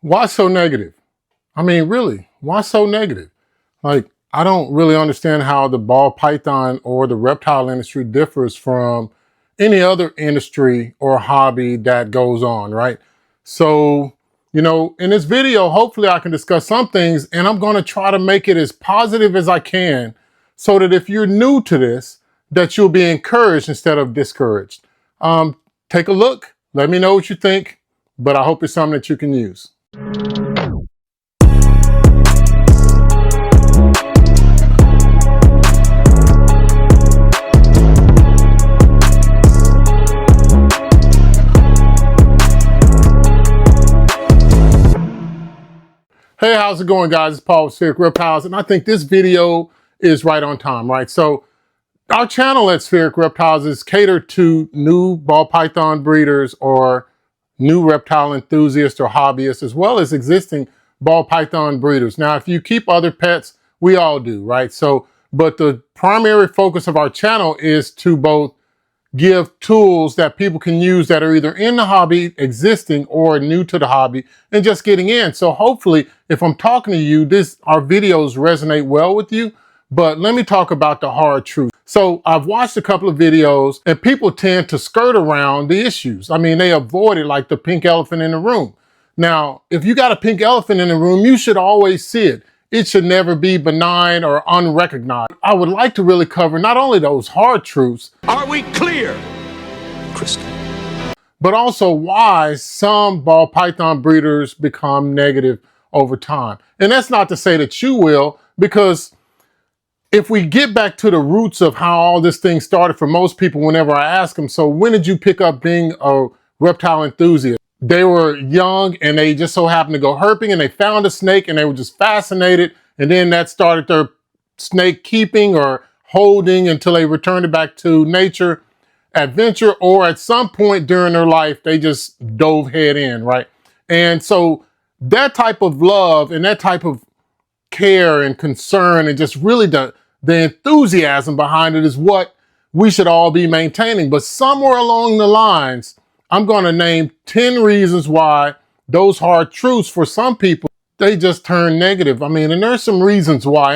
Why so negative? I mean, really, why so negative? Like, I don't really understand how the ball python or the reptile industry differs from any other industry or hobby that goes on, right? So, in this video, hopefully I can discuss some things, and I'm going to try to make it as positive as I can so that if you're new to this, that you'll be encouraged instead of discouraged. Take a look. Let me know what you think, but I hope it's something that you can use. Hey, how's it going, guys? It's Paul with Spheric Reptiles, and I think this video is right on time, right? So our channel at Spheric Reptiles is catered to new ball python breeders or new reptile enthusiasts or hobbyists, as well as existing ball python breeders. Now, if you keep other pets, we all do, right? So, but the primary focus of our channel is to both give tools that people can use that are either in the hobby, existing, or new to the hobby, and just getting in. So hopefully, if I'm talking to you, our videos resonate well with you. But let me talk about the hard truth. So I've watched a couple of videos, and people tend to skirt around the issues. I mean, they avoid it like the pink elephant in the room. Now, if you got a pink elephant in the room, you should always see it. It should never be benign or unrecognized. I would like to really cover not only those hard truths. Are we clear? Crystal. But also why some ball python breeders become negative over time. And that's not to say that you will, because if we get back to the roots of how all this thing started for most people, whenever I ask them, so when did you pick up being a reptile enthusiast? They were young and they just so happened to go herping and they found a snake and they were just fascinated. And then that started their snake keeping or holding until they returned it back to nature, adventure, or at some point during their life, they just dove head in, right? And so that type of love and that type of care and concern and just really the enthusiasm behind it is what we should all be maintaining. But somewhere along the lines, I'm going to name 10 reasons why those hard truths for some people, they just turn negative. I mean, and there's some reasons why.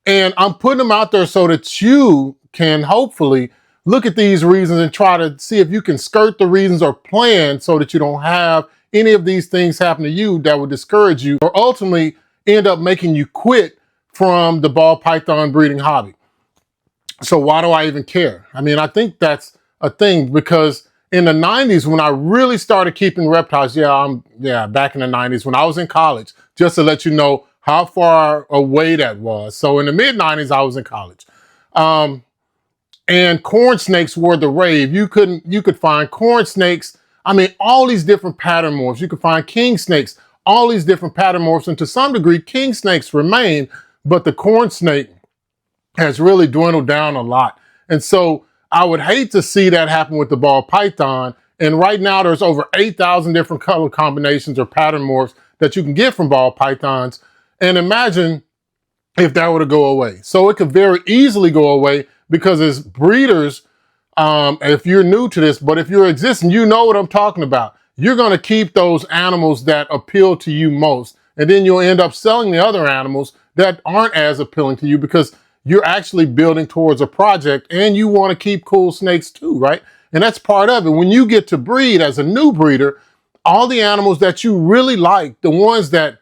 And I'm putting them out there so that you can hopefully look at these reasons and try to see if you can skirt the reasons or plan so that you don't have any of these things happen to you that would discourage you or ultimately end up making you quit from the ball python breeding hobby. So why do I even care? I mean, I think that's a thing because in the 90s, when I really started keeping reptiles, back in the 90s when I was in college, just to let you know how far away that was. So in the mid 90s, I was in college. And corn snakes were the rave. You could find corn snakes. I mean, all these different pattern morphs. You could find king snakes, all these different pattern morphs. And to some degree, king snakes remain, but the corn snake has really dwindled down a lot. And so I would hate to see that happen with the ball python. And right now there's over 8,000 different color combinations or pattern morphs that you can get from ball pythons. And imagine if that were to go away. So it could very easily go away because as breeders, if you're new to this, but if you're existing, you know what I'm talking about. You're going to keep those animals that appeal to you most. And then you'll end up selling the other animals that aren't as appealing to you because you're actually building towards a project and you want to keep cool snakes too, right? And that's part of it. When you get to breed as a new breeder, all the animals that you really like, the ones that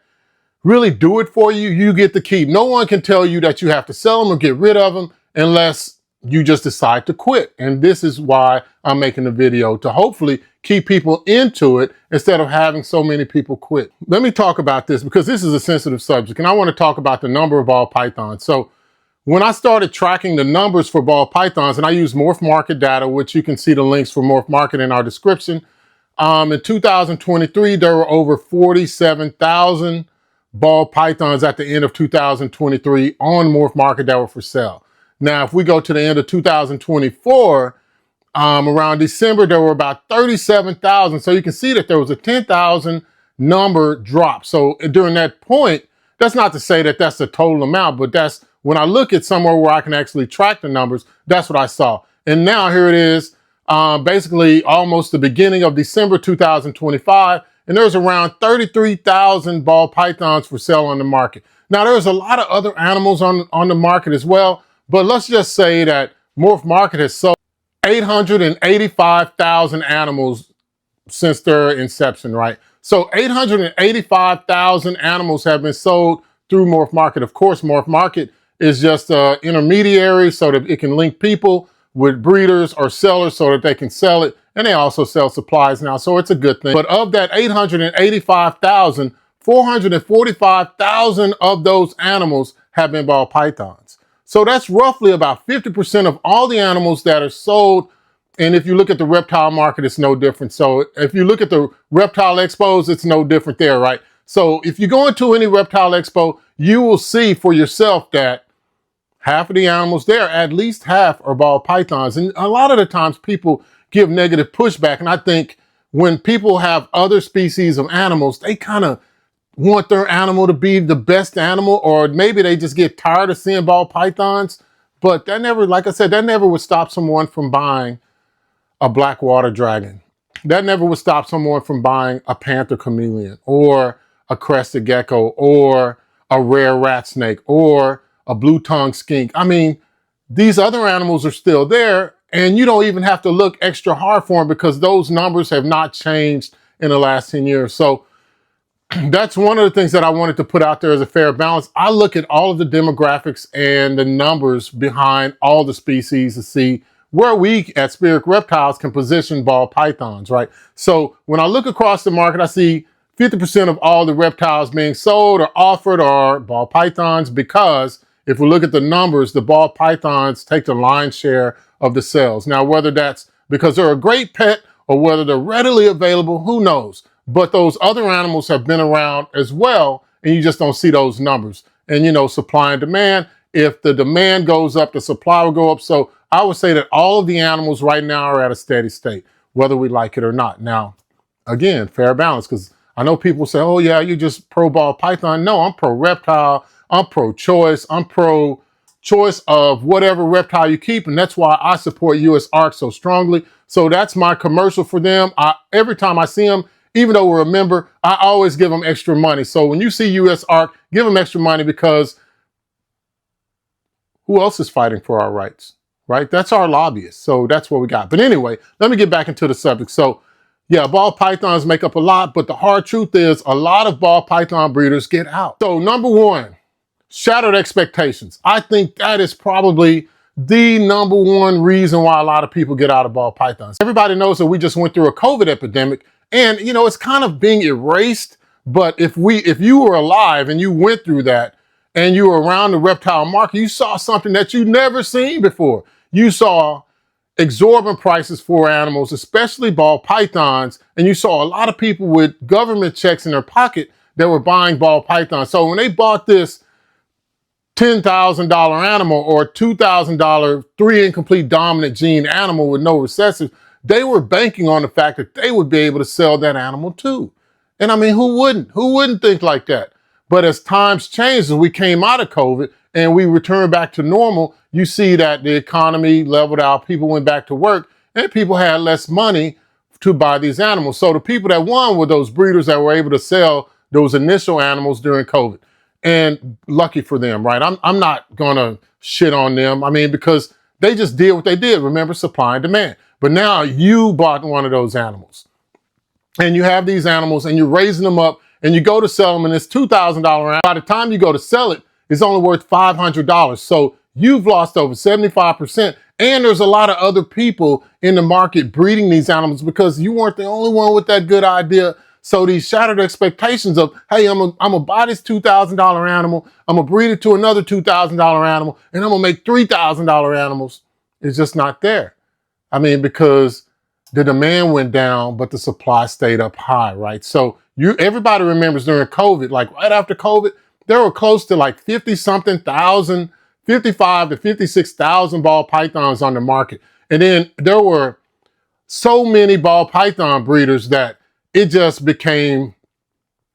really do it for you, you get to keep. No one can tell you that you have to sell them or get rid of them unless you just decide to quit. And this is why I'm making the video, to hopefully keep people into it instead of having so many people quit. Let me talk about this because this is a sensitive subject and I want to talk about the number of ball pythons. So when I started tracking the numbers for ball pythons, and I use Morph Market data, which you can see the links for Morph Market in our description. In 2023, there were over 47,000 ball pythons at the end of 2023 on Morph Market that were for sale. Now, if we go to the end of 2024, around December, there were about 37,000. So you can see that there was a 10,000 number drop. So during that point, that's not to say that that's the total amount, but that's when I look at somewhere where I can actually track the numbers, that's what I saw. And now here it is, basically almost the beginning of December 2025, and there's around 33,000 ball pythons for sale on the market. Now, there's a lot of other animals on the market as well, but let's just say that Morph Market has sold 885,000 animals since their inception, right? So 885,000 animals have been sold through Morph Market. Of course, Morph Market is just an intermediary so that it can link people with breeders or sellers so that they can sell it. And they also sell supplies now, so it's a good thing. But of that 885,000, 445,000 of those animals have been ball pythons. So that's roughly about 50% of all the animals that are sold. And if you look at the reptile market, it's no different. So if you look at the reptile expos, it's no different there, right? So if you go into any reptile expo, you will see for yourself that half of the animals there, at least half are ball pythons. And a lot of the times people give negative pushback. And I think when people have other species of animals, they kind of want their animal to be the best animal, or maybe they just get tired of seeing ball pythons. But that never, like I said, that never would stop someone from buying a black water dragon. That never would stop someone from buying a panther chameleon or a crested gecko or a rare rat snake or a blue-tongued skink. I mean, these other animals are still there, and you don't even have to look extra hard for them because those numbers have not changed in the last 10 years. So that's one of the things that I wanted to put out there as a fair balance. I look at all of the demographics and the numbers behind all the species to see where we at Spheric Reptiles can position ball pythons, right? So when I look across the market, I see 50% of all the reptiles being sold or offered are ball pythons, because if we look at the numbers, the ball pythons take the lion's share of the sales. Now, whether that's because they're a great pet or whether they're readily available, who knows? But those other animals have been around as well, and you just don't see those numbers. And, you know, supply and demand, if the demand goes up, the supply will go up. So I would say that all of the animals right now are at a steady state, whether we like it or not. Now, again, fair balance, because I know people say, oh yeah, you're just pro ball python. No, I'm pro reptile. I'm pro choice. I'm pro choice of whatever reptile you keep. And that's why I support US Ark so strongly. So that's my commercial for them. Every time I see them, even though we're a member, I always give them extra money. So when you see US Ark, give them extra money, because who else is fighting for our rights, right? That's our lobbyists. So that's what we got. But anyway, let me get back into the subject. So yeah, ball pythons make up a lot, but the hard truth is a lot of ball python breeders get out. So number one, shattered expectations. I think that is probably the number one reason why a lot of people get out of ball pythons. Everybody knows that we just went through a COVID epidemic, and you know, it's kind of being erased. But if you were alive and you went through that and you were around the reptile market, you saw something that you'd never seen before. You saw exorbitant prices for animals, especially ball pythons, and you saw a lot of people with government checks in their pocket that were buying ball pythons. So when they bought this $10,000 animal or $2,000 3 incomplete dominant gene animal with no recessive, they were banking on the fact that they would be able to sell that animal too. And I mean, who wouldn't? Who wouldn't think like that? But as times changed, as we came out of COVID and we returned back to normal, you see that the economy leveled out, people went back to work, and people had less money to buy these animals. So the people that won were those breeders that were able to sell those initial animals during COVID. And lucky for them, right? I'm not gonna shit on them. I mean, because they just did what they did. Remember, supply and demand. But now you bought one of those animals, and you have these animals and you're raising them up, and you go to sell them, and it's $2,000 animal. By the time you go to sell it, it's only worth $500. So you've lost over 75%. And there's a lot of other people in the market breeding these animals because you weren't the only one with that good idea. So these shattered expectations of, hey, I'm gonna buy this $2,000 animal, I'm gonna breed it to another $2,000 animal, and I'm gonna make $3,000 animals, is just not there. I mean, because the demand went down, but the supply stayed up high, right? So everybody remembers during COVID, like right after COVID, there were close to like 50-something thousand, 55 to 56,000 ball pythons on the market. And then there were so many ball python breeders that it just became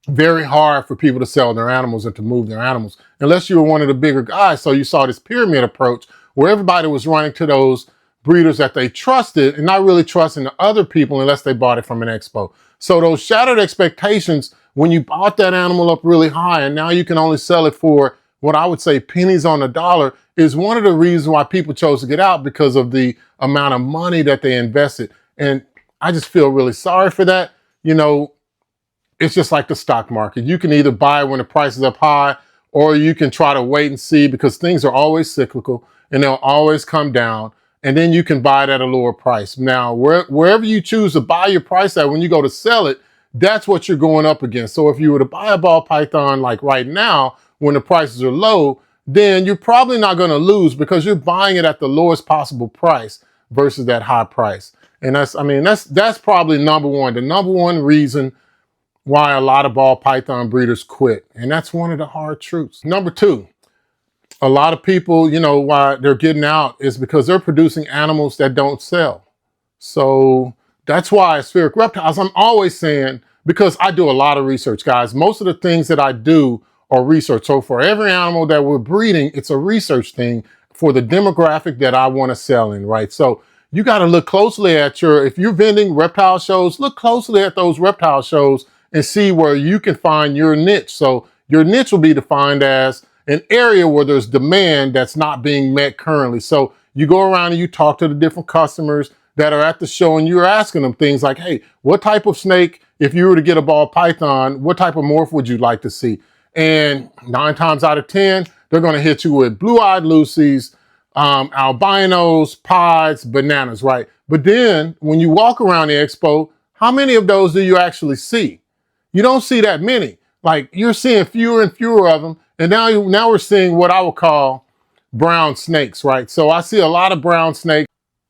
very hard for people to sell their animals and to move their animals, unless you were one of the bigger guys. So you saw this pyramid approach where everybody was running to those breeders that they trusted and not really trusting the other people unless they bought it from an expo. So those shattered expectations, when you bought that animal up really high and now you can only sell it for what I would say pennies on the dollar, is one of the reasons why people chose to get out, because of the amount of money that they invested. And I just feel really sorry for that. You know, it's just like the stock market. You can either buy when the price is up high, or you can try to wait and see, because things are always cyclical and they'll always come down. And then you can buy it at a lower price. Now, wherever you choose to buy your price at, when you go to sell it, that's what you're going up against. So if you were to buy a ball python like right now, when the prices are low, then you're probably not going to lose, because you're buying it at the lowest possible price versus that high price. And that's probably the number one reason why a lot of ball python breeders quit. And that's one of the hard truths. Number two, a lot of people, you know, why they're getting out is because they're producing animals that don't sell. So that's why Spheric Reptiles, I'm always saying, because I do a lot of research, guys. Most of the things that I do are research. So for every animal that we're breeding, it's a research thing for the demographic that I want to sell in, right? So you got to look closely at if you're vending reptile shows, look closely at those reptile shows and see where you can find your niche. So your niche will be defined as an area where there's demand that's not being met currently. So you go around and you talk to the different customers that are at the show, and you're asking them things like, hey, what type of snake, if you were to get a ball python, what type of morph would you like to see? And 9 times out of 10, they're going to hit you with blue-eyed Lucies, albinos, pies, bananas, right? But then when you walk around the expo, how many of those do you actually see? You don't see that many. Like, you're seeing fewer and fewer of them. And now we're seeing what I would call brown snakes, right? So I see a lot of brown snakes.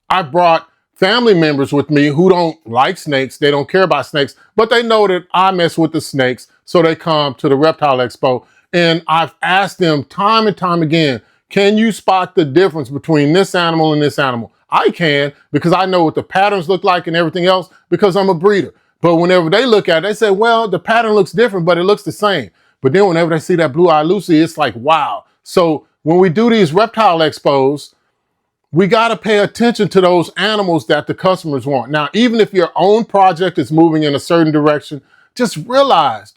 I brought family members with me who don't like snakes. They don't care about snakes, but they know that I mess with the snakes. So they come to the Reptile Expo. And I've asked them time and time again, can you spot the difference between this animal and this animal? I can, because I know what the patterns look like and everything else, because I'm a breeder. But whenever they look at it, they say, well, the pattern looks different, but it looks the same. But then whenever they see that blue-eyed Lucy, it's like, wow. So when we do these reptile expos, we got to pay attention to those animals that the customers want. Now, even if your own project is moving in a certain direction, just realize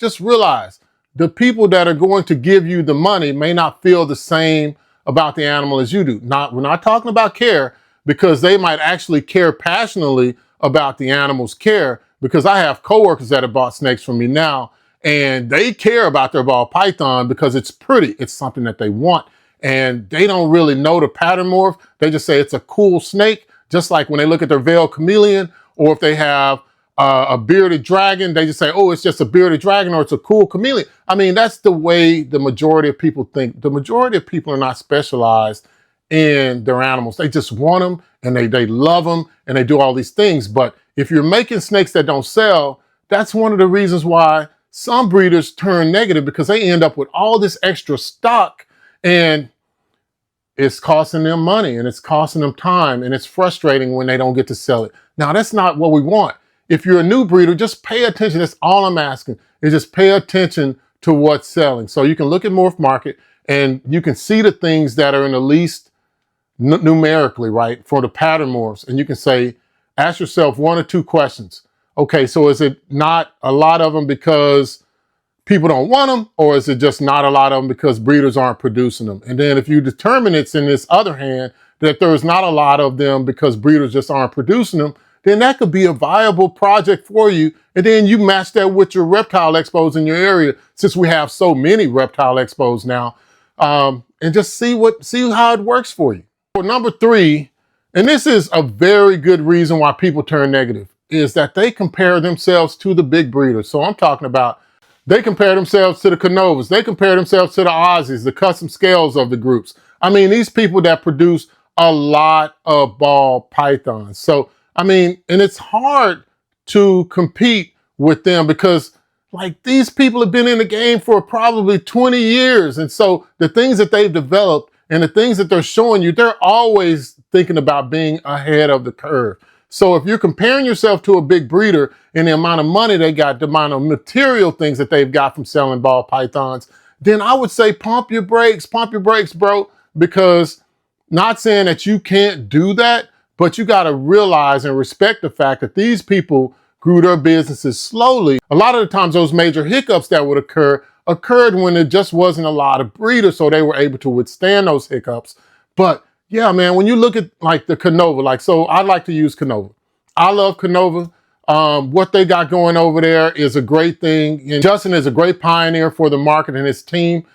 the people that are going to give you the money may not feel the same about the animal as you do. We're not talking about care, because they might actually care passionately about the animal's care, because I have coworkers that have bought snakes from me now, and they care about their ball python because it's pretty. It's something that they want. And they don't really know the pattern morph. They just say it's a cool snake, just like when they look at their veiled chameleon, or if they have a bearded dragon, they just say, oh, it's just a bearded dragon, or it's a cool chameleon. I mean, that's the way the majority of people think. The majority of people are not specialized in their animals. They just want them, and they love them, and they do all these things. But if you're making snakes that don't sell, that's one of the reasons why some breeders turn negative, because they end up with all this extra stock, and it's costing them money, and it's costing them time, and it's frustrating when they don't get to sell it. Now, that's not what we want. If you're a new breeder, just pay attention. That's all I'm asking, is just pay attention to what's selling. So you can look at Morph Market, and you can see the things that are in the least numerically, right, for the pattern morphs. And you can say, ask yourself 1 or 2 questions. Okay, so is it not a lot of them because people don't want them, or is it just not a lot of them because breeders aren't producing them? And then if you determine it's in this other hand, that there's not a lot of them because breeders just aren't producing them, then that could be a viable project for you. And then you match that with your reptile expos in your area, since we have so many reptile expos now, and just see how it works for you. For number 3, and this is a very good reason why people turn negative, is that they compare themselves to the big breeders. So I'm talking about, they compare themselves to the Canovas. They compare themselves to the Aussies, the custom scales of the groups. I mean, these people that produce a lot of ball pythons. So, I mean, and it's hard to compete with them, because like, these people have been in the game for probably 20 years. And so the things that they've developed and the things that they're showing you, they're always thinking about being ahead of the curve. So if you're comparing yourself to a big breeder and the amount of money they got, the amount of material things that they've got from selling ball pythons, then I would say pump your brakes, bro, because, not saying that you can't do that, but you got to realize and respect the fact that these people grew their businesses slowly. A lot of the times those major hiccups that would occurred when there just wasn't a lot of breeders, so they were able to withstand those hiccups. But yeah, man, when you look at like the Canova, like, so I like to use Canova. I love Canova. What they got going over there is a great thing. And Justin is a great pioneer for the market and his team.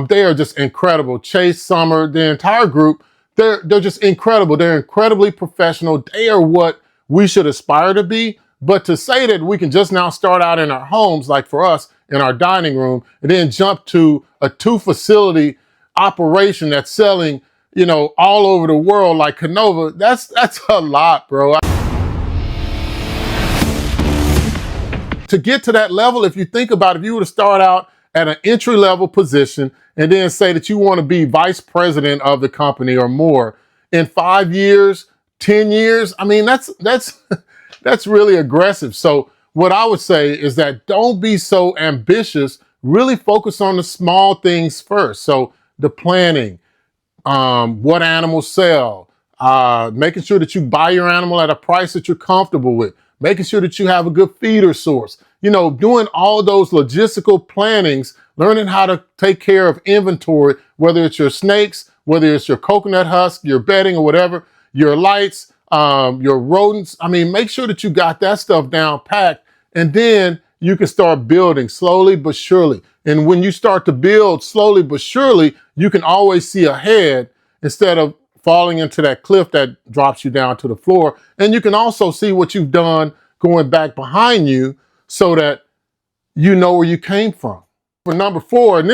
They are just incredible. Chase, Summer, the entire group, they're just incredible. They're incredibly professional. They are what we should aspire to be. But to say that we can just now start out in our homes, like for us, in our dining room, and then jump to a 2-facility operation that's selling, you know, all over the world like Canova, that's a lot, bro. To get to that level, if you think about it, if you were to start out at an entry-level position and then say that you want to be vice president of the company or more in 5 years, 10 years, I mean, that's really aggressive. So what I would say is that don't be so ambitious. Really focus on the small things first. So the planning, what animals sell, making sure that you buy your animal at a price that you're comfortable with, making sure that you have a good feeder source, you know, doing all those logistical plannings, learning how to take care of inventory, whether it's your snakes, whether it's your coconut husk, your bedding or whatever, your lights, your rodents. I mean, make sure that you got that stuff down packed, and then you can start building slowly but surely. And when you start to build slowly but surely, you can always see ahead instead of falling into that cliff that drops you down to the floor. And you can also see what you've done going back behind you so that you know where you came from. For number 4, and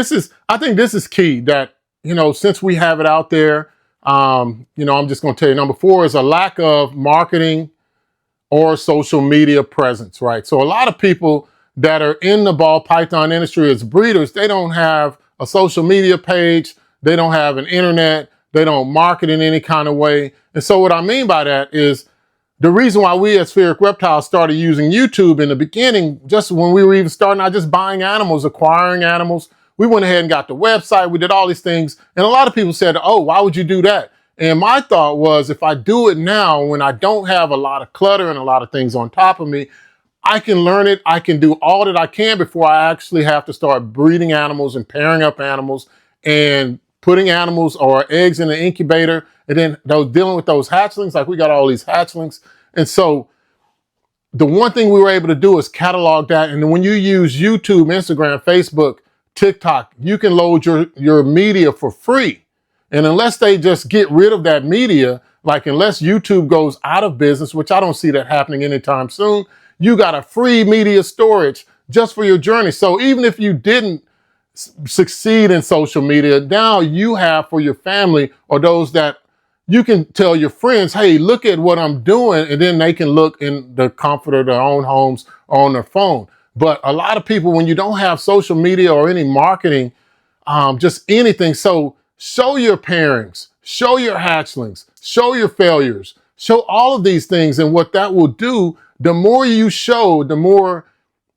I think this is key, that, you know, since we have it out there, you know, I'm just going to tell you, number 4 is a lack of marketing or social media presence, right? So a lot of people that are in the ball python industry as breeders, they don't have a social media page, they don't have an internet, they don't market in any kind of way. And so what I mean by that is the reason why we at Spheric Reptiles started using YouTube in the beginning, just when we were even starting out just buying animals, acquiring animals, we went ahead and got the website, we did all these things. And a lot of people said, oh, why would you do that? And my thought was, if I do it now, when I don't have a lot of clutter and a lot of things on top of me, I can learn it. I can do all that I can before I actually have to start breeding animals and pairing up animals and putting animals or eggs in the incubator, and then dealing with those hatchlings. Like, we got all these hatchlings. And so the one thing we were able to do is catalog that. And when you use YouTube, Instagram, Facebook, TikTok, you can load your media for free. And unless they just get rid of that media, like unless YouTube goes out of business, which I don't see that happening anytime soon, you got a free media storage just for your journey. So even if you didn't succeed in social media, now you have for your family or those that you can tell your friends, hey, look at what I'm doing, and then they can look in the comfort of their own homes or on their phone. But a lot of people, when you don't have social media or any marketing, just anything, so show your pairings, show your hatchlings, show your failures, show all of these things. And what that will do, the more you show, the more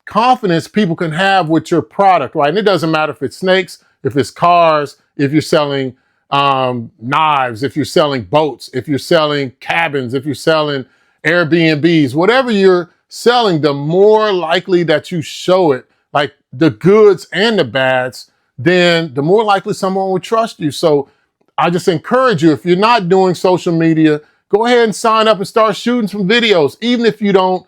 confidence people can have with your product, right? And it doesn't matter if it's snakes, if it's cars, if you're selling knives, if you're selling boats, if you're selling cabins, if you're selling Airbnbs, whatever you're selling, the more likely that you show it, like the goods and the bads, then the more likely someone will trust you. So I just encourage you, if you're not doing social media, go ahead and sign up and start shooting some videos, even if you don't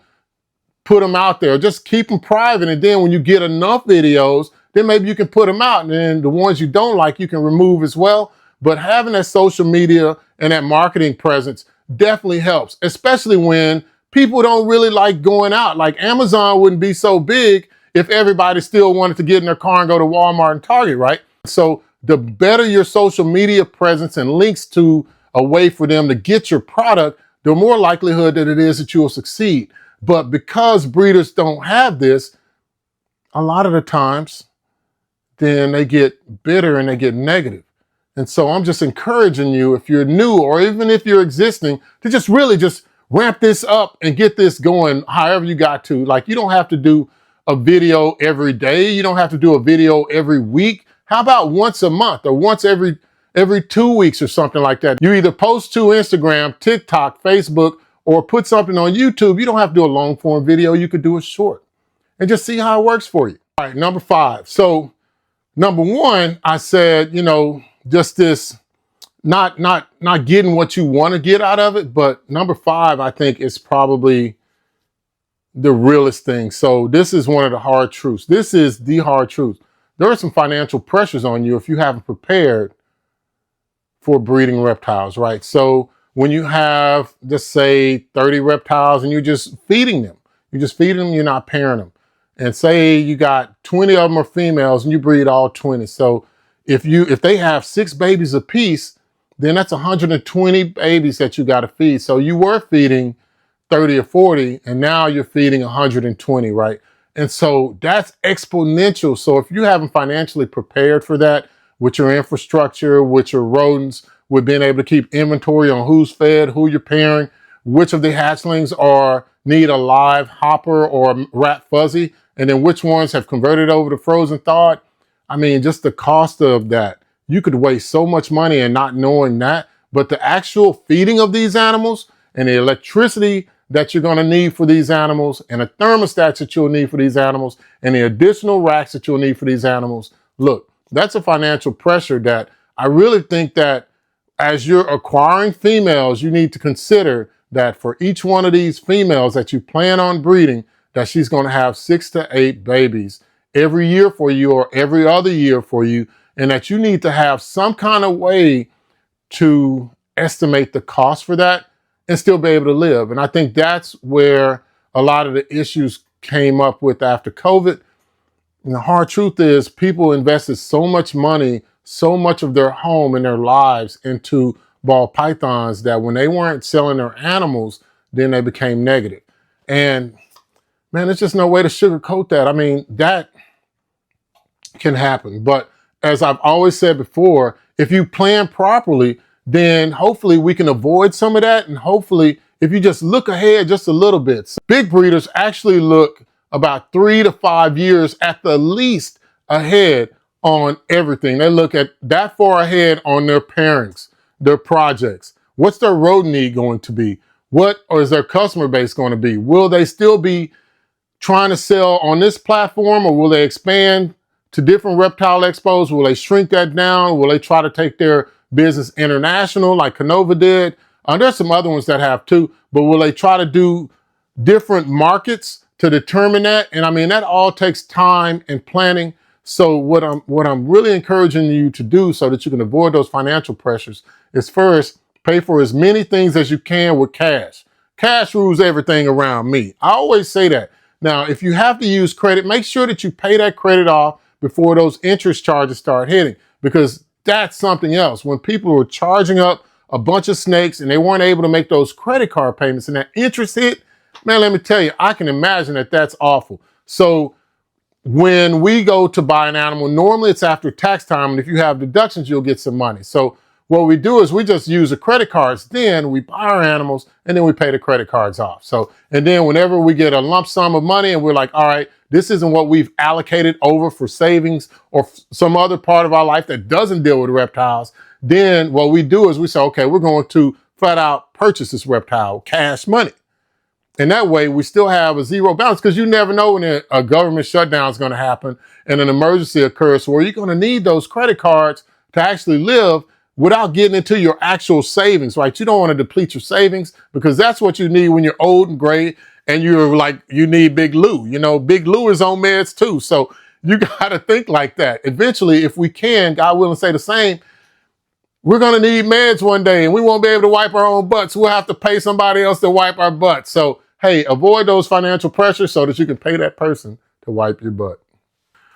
put them out there. Just keep them private, and then when you get enough videos, then maybe you can put them out, and then the ones you don't like, you can remove as well. But having that social media and that marketing presence definitely helps, especially when people don't really like going out. Like, Amazon wouldn't be so big if everybody still wanted to get in their car and go to Walmart and Target, right? So the better your social media presence and links to a way for them to get your product, the more likelihood that it is that you will succeed. But because breeders don't have this, a lot of the times, then they get bitter and they get negative. And so I'm just encouraging you, if you're new or even if you're existing, to just really just ramp this up and get this going however you got to. Like, you don't have to do a video every day. You don't have to do a video every week. How about once a month or once every 2 weeks or something like that? You either post to Instagram, TikTok, Facebook, or put something on YouTube. You don't have to do a long form video. You could do a short and just see how it works for you. All right, number 5. So number 1, I said, you know, just this not getting what you want to get out of it. But number 5, I think, is probably the realest thing. So this is one of the hard truths. This is the hard truth. There are some financial pressures on you if you haven't prepared for breeding reptiles, right? So when you have, just say, 30 reptiles and you're just feeding them, you're not pairing them. And say you got 20 of them are females and you breed all 20. So if they have 6 babies apiece, then that's 120 babies that you got to feed. So you were feeding 30 or 40, and now you're feeding 120, right? And so that's exponential. So if you haven't financially prepared for that with your infrastructure, with your rodents, with being able to keep inventory on who's fed, who you're pairing, which of the hatchlings need a live hopper or rat fuzzy, and then which ones have converted over to frozen thawed. I mean, just the cost of that. You could waste so much money and not knowing that, but the actual feeding of these animals and the electricity that you're going to need for these animals and the thermostats that you'll need for these animals and the additional racks that you'll need for these animals. Look, that's a financial pressure that I really think that as you're acquiring females, you need to consider that for each one of these females that you plan on breeding, that she's going to have 6 to 8 babies every year for you or every other year for you, and that you need to have some kind of way to estimate the cost for that and still be able to live. And I think that's where a lot of the issues came up with after COVID. And the hard truth is people invested so much money, so much of their home and their lives into ball pythons that when they weren't selling their animals, then they became negative. And man, there's just no way to sugarcoat that. I mean, that can happen. But as I've always said before, if you plan properly, then hopefully we can avoid some of that. And hopefully, if you just look ahead just a little bit. So big breeders actually look about 3 to 5 years at the least ahead on everything. They look at that far ahead on their pairings, their projects. What's their rodent need going to be? Or is their customer base going to be? Will they still be trying to sell on this platform, or will they expand to different reptile expos? Will they shrink that down? Will they try to take their business international like Canova did? There's some other ones that have too, but will they try to do different markets to determine that? And I mean, that all takes time and planning. So what I'm really encouraging you to do so that you can avoid those financial pressures is first, pay for as many things as you can with cash. Cash rules everything around me. I always say that. Now, if you have to use credit, make sure that you pay that credit off before those interest charges start hitting, because that's something else. When people were charging up a bunch of snakes and they weren't able to make those credit card payments and that interest hit, man, let me tell you, I can imagine that that's awful. So when we go to buy an animal, normally it's after tax time, and if you have deductions, you'll get some money. So what we do is we just use the credit cards, then we buy our animals, and then we pay the credit cards off. So, and then whenever we get a lump sum of money and we're like, all right, this isn't what we've allocated over for savings or some other part of our life that doesn't deal with reptiles, then what we do is we say, okay, we're going to flat out purchase this reptile, cash money. And that way we still have a zero balance, because you never know when a government shutdown is going to happen and an emergency occurs where you're going to need those credit cards to actually live without getting into your actual savings, right? You don't want to deplete your savings, because that's what you need when you're old and gray and you're like, you need Big Lou. You know, Big Lou is on meds too. So you got to think like that. Eventually, if we can, God willing, say the same, we're going to need meds one day and we won't be able to wipe our own butts. We'll have to pay somebody else to wipe our butts. So, hey, avoid those financial pressures so that you can pay that person to wipe your butt.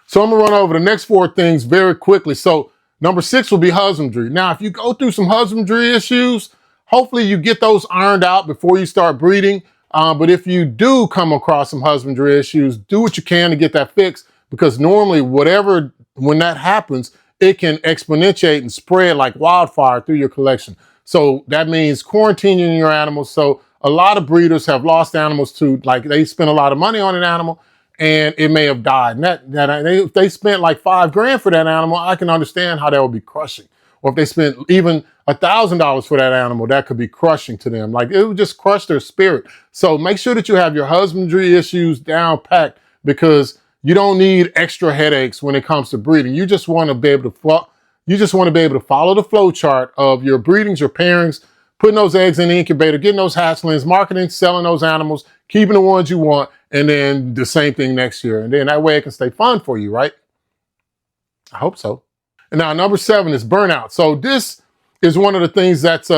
So I'm going to run over the next 4 things very quickly. So number 6 will be husbandry. Now, if you go through some husbandry issues, hopefully you get those ironed out before you start breeding. But if you do come across some husbandry issues, do what you can to get that fixed, because normally when that happens, it can exponentiate and spread like wildfire through your collection. So that means quarantining your animals. So a lot of breeders have lost animals to, like, they spent a lot of money on an animal and it may have died. And if they spent like $5 grand for that animal, I can understand how that would be crushing. or if they spent even $1,000 for that animal, that could be crushing to them. Like, it would just crush their spirit. So make sure that you have your husbandry issues down packed, because you don't need extra headaches when it comes to breeding. You just want to be able to follow the flow chart of your breedings, your pairings, putting those eggs in the incubator, getting those hatchlings, marketing, selling those animals, keeping the ones you want, and then the same thing next year. And then that way it can stay fun for you, right? I hope so. And now number 7 is burnout. So this is one of the things that's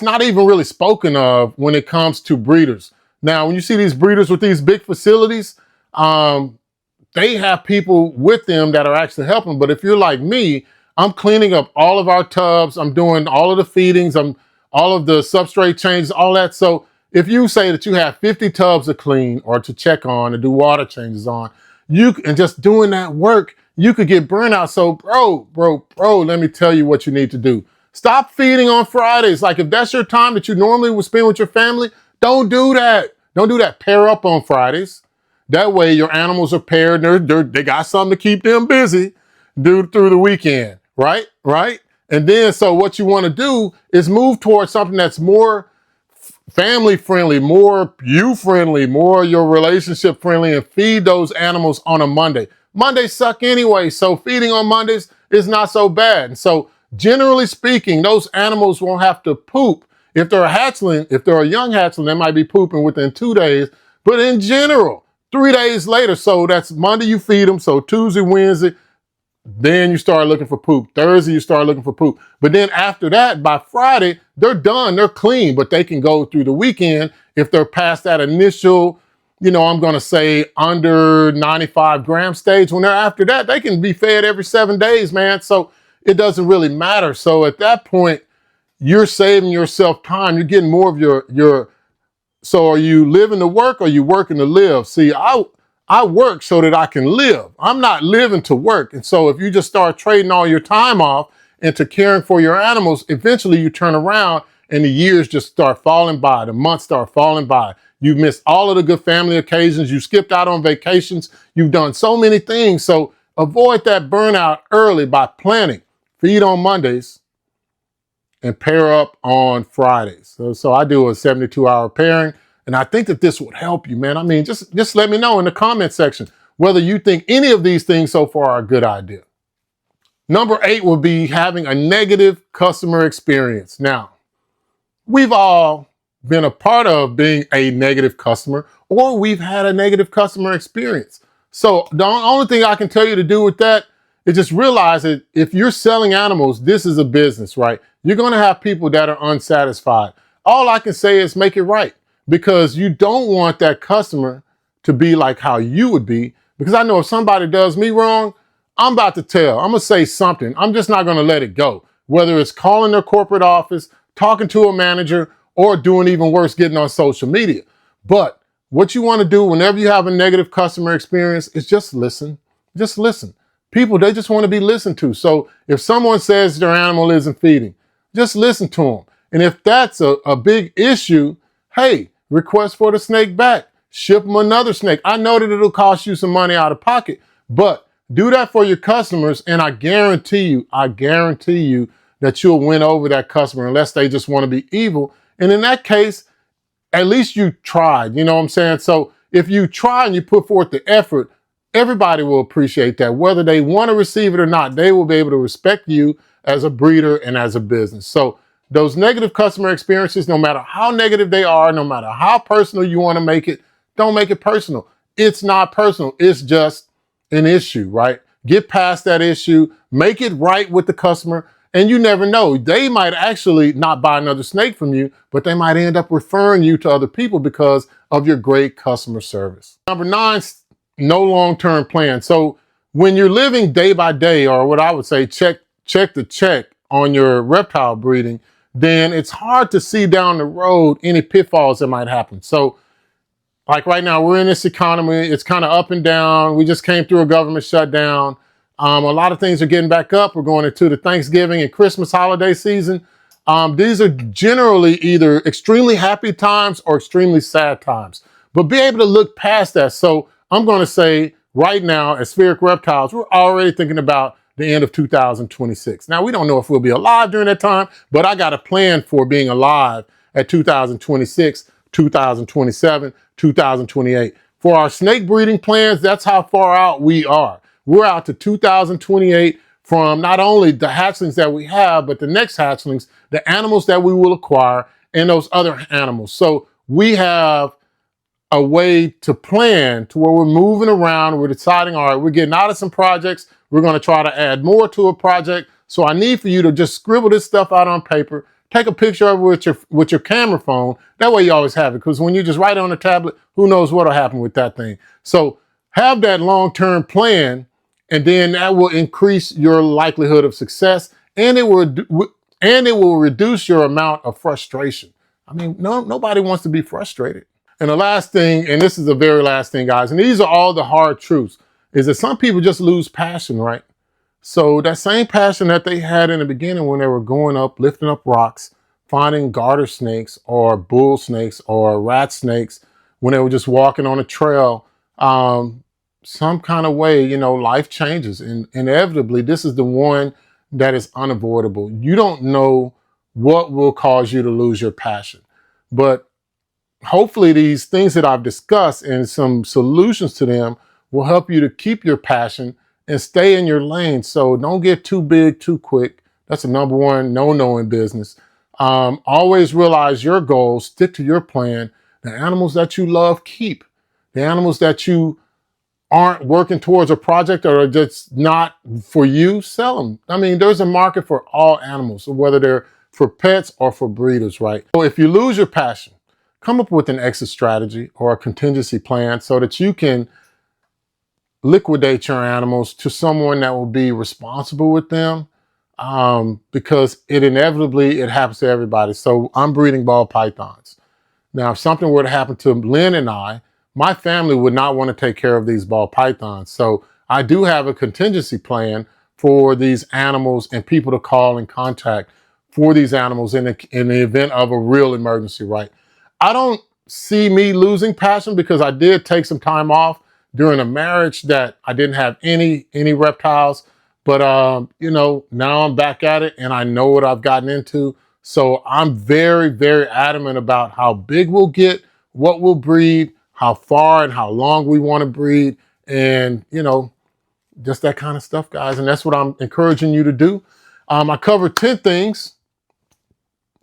not even really spoken of when it comes to breeders. Now, when you see these breeders with these big facilities, they have people with them that are actually helping. But if you're like me, I'm cleaning up all of our tubs. I'm doing all of the feedings. All of the substrate changes, all that. So if you say that you have 50 tubs to clean or to check on and do water changes on, and just doing that work, you could get burnout. So bro, let me tell you what you need to do. Stop feeding on Fridays. Like, if that's your time that you normally would spend with your family, don't do that. Don't do that. Pair up on Fridays. That way your animals are paired. They got something to keep them busy through the weekend, right? And then, so what you want to do is move towards something that's more family friendly, more you friendly, more your relationship friendly, and feed those animals on a Monday. Mondays suck anyway, so feeding on Mondays is not so bad. And so generally speaking, those animals won't have to poop. If they're a hatchling, if they're a young hatchling, they might be pooping within 2 days, but in general, 3 days later. So that's Monday you feed them, so Tuesday, Wednesday, then you start looking for poop. Thursday, you start looking for poop. But then after that, by Friday, they're done, they're clean, but they can go through the weekend if they're past that initial, I'm going to say under 95 gram stage. When they're after that, they can be fed every 7 days, man. So it doesn't really matter. So at that point, you're saving yourself time. You're getting more of your. So are you living to work or are you working to live? See, I work so that I can live. I'm not living to work. And so if you just start trading all your time off into caring for your animals, eventually you turn around and the years just start falling by. The months start falling by. You've missed all of the good family occasions. You skipped out on vacations. You've done so many things. So avoid that burnout early by planning. Feed on Mondays and pair up on Fridays. So I do a 72-hour pairing, and I think that this would help you, man. I mean, just let me know in the comment section whether you think any of these things so far are a good idea. Number 8 would be having a negative customer experience. Now, we've all been a part of being a negative customer, or we've had a negative customer experience. So the only thing I can tell you to do with that is just realize that if you're selling animals, this is a business, right? You're going to have people that are unsatisfied. All I can say is make it right, because you don't want that customer to be like how you would be. Because I know if somebody does me wrong, I'm about to tell. I'm going to say something. I'm just not going to let it go. Whether it's calling their corporate office, talking to a manager, or doing even worse, getting on social media. But what you want to do whenever you have a negative customer experience is just listen. Just listen. People, they just want to be listened to. So if someone says their animal isn't feeding, just listen to them. And if that's a big issue, hey, request for the snake back. Ship them another snake. I know that it'll cost you some money out of pocket, but do that for your customers, and I guarantee you that you'll win over that customer, unless they just want to be evil. And in that case, at least you tried, you know what I'm saying? So if you try and you put forth the effort, everybody will appreciate that. Whether they want to receive it or not, they will be able to respect you as a breeder and as a business. So those negative customer experiences, no matter how negative they are, no matter how personal you want to make it, don't make it personal. It's not personal. It's just an issue, right? Get past that issue, make it right with the customer, and you never know. They might actually not buy another snake from you, but they might end up referring you to other people because of your great customer service. Number 9, no long-term plan. So when you're living day by day, or what I would say, check to check on your reptile breeding, then it's hard to see down the road any pitfalls that might happen. So like right now, we're in this economy. It's kind of up and down. We just came through a government shutdown. A lot of things are getting back up. We're going into the Thanksgiving and Christmas holiday season. These are generally either extremely happy times or extremely sad times. But be able to look past that. So I'm going to say right now at Spheric Reptiles, we're already thinking about the end of 2026. Now, we don't know if we'll be alive during that time, but I got a plan for being alive at 2026, 2027, 2028. For our snake breeding plans, that's how far out we are. We're out to 2028 from not only the hatchlings that we have, but the next hatchlings, the animals that we will acquire, and those other animals. So we have a way to plan to where we're moving around, we're deciding, all right, we're getting out of some projects, we're going to try to add more to a project. So I need for you to just scribble this stuff out on paper, take a picture of it with your camera phone. That way you always have it, because when you just write it on a tablet, who knows what'll happen with that thing. So have that long-term plan, and then that will increase your likelihood of success, and it will reduce your amount of frustration. I mean, nobody wants to be frustrated. And the last thing, and this is the very last thing, guys, and these are all the hard truths, is that some people just lose passion, right? So that same passion that they had in the beginning when they were going up, lifting up rocks, finding garter snakes or bull snakes or rat snakes, when they were just walking on a trail, some kind of way, you know, life changes. And inevitably, this is the one that is unavoidable. You don't know what will cause you to lose your passion. But hopefully these things that I've discussed and some solutions to them will help you to keep your passion and stay in your lane. So don't get too big too quick. That's the number one no-no in business. Always realize your goals, stick to your plan. The animals that you love, keep. The animals that you aren't working towards a project or are just not for you, sell them. I mean, there's a market for all animals, so whether they're for pets or for breeders, right? So if you lose your passion, come up with an exit strategy or a contingency plan so that you can liquidate your animals to someone that will be responsible with them, because it happens to everybody. So I'm breeding ball pythons. Now, if something were to happen to Lynn and I, my family would not want to take care of these ball pythons. So I do have a contingency plan for these animals and people to call and contact for these animals in the event of a real emergency, right? I don't see me losing passion because I did take some time off during a marriage that I didn't have any reptiles. But, you know, now I'm back at it and I know what I've gotten into. So I'm very, very adamant about how big we'll get, what we'll breed, how far and how long we want to breed, and, you know, just that kind of stuff, guys. And that's what I'm encouraging you to do. I covered 10 things.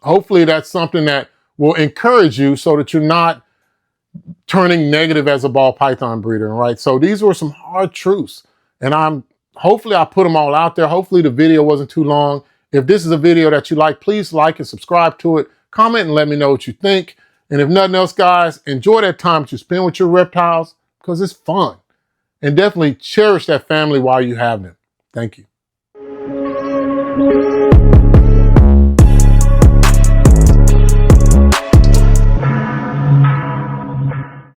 Hopefully that's something that will encourage you so that you're not turning negative as a ball python breeder, right? So these were some hard truths, and hopefully I put them all out there. Hopefully the video wasn't too long. If this is a video that you like, please like and subscribe to it. Comment and let me know what you think. And if nothing else, guys, enjoy that time that you spend with your reptiles because it's fun. And definitely cherish that family while you have them. Thank you.